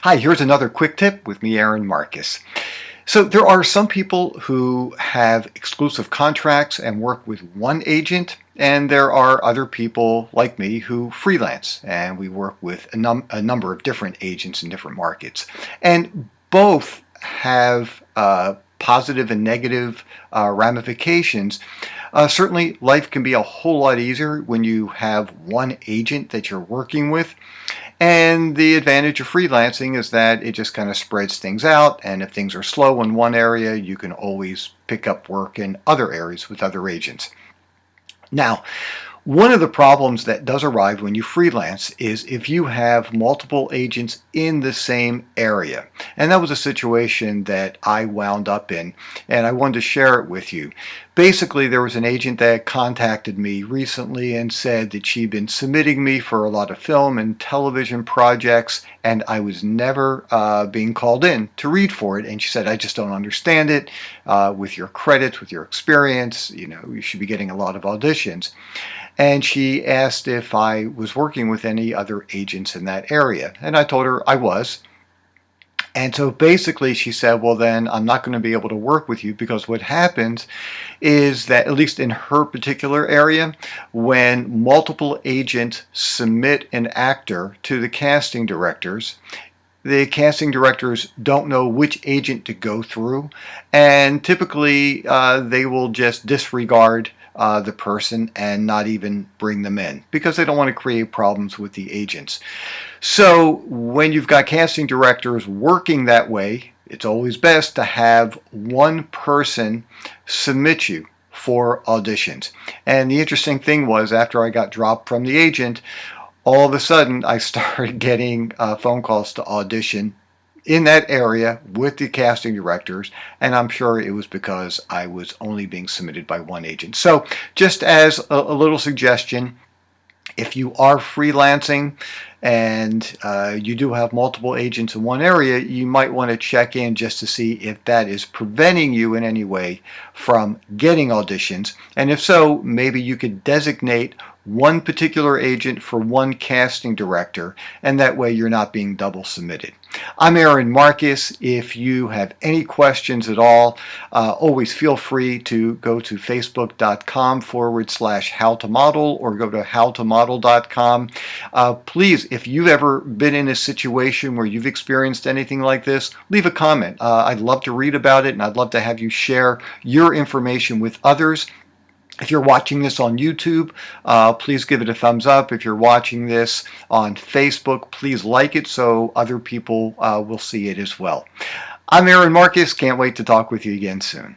Hi, here's another quick tip with me, Aaron Marcus. So there are some people who have exclusive contracts and work with one agent, and there are other people like me who freelance, and we work with a number of different agents in different markets. And both have positive and negative ramifications. Certainly, life can be a whole lot easier when you have one agent that you're working with. And the advantage of freelancing is that it just kind of spreads things out. And if things are slow in one area, you can always pick up work in other areas with other agents. Now, one of the problems that does arise when you freelance is if you have multiple agents in the same area. And that was a situation that I wound up in, and I wanted to share it with you. Basically, there was an agent that contacted me recently and said that she'd been submitting me for a lot of film and television projects, and I was never being called in to read for it. And she said, I just don't understand it. With your credits, with your experience, you should be getting a lot of auditions. And she asked if I was working with any other agents in that area. And I told her I was. And so basically she said, well, then I'm not going to be able to work with you, because what happens is that, at least in her particular area, when multiple agents submit an actor to the casting directors, the casting directors don't know which agent to go through, and typically they will just disregard the person and not even bring them in, because they don't want to create problems with the agents. So when you've got casting directors working that way, it's always best to have one person submit you for auditions. And the interesting thing was, after I got dropped from the agent, all of a sudden I started getting phone calls to audition in that area with the casting directors, and I'm sure it was because I was only being submitted by one agent. So just as a little suggestion, if you are freelancing and you do have multiple agents in one area, you might want to check in just to see if that is preventing you in any way from getting auditions. And if so, maybe you could designate one particular agent for one casting director, and that way you're not being double submitted. I'm Aaron Marcus. If you have any questions at all, always feel free to go to facebook.com/howtomodel or go to howtomodel.com. Please, if you've ever been in a situation where you've experienced anything like this, leave a comment. I'd love to read about it, and I'd love to have you share your information with others. If you're watching this on YouTube, please give it a thumbs up. If you're watching this on Facebook, please like it so other people will see it as well. I'm Aaron Marcus. Can't wait to talk with you again soon.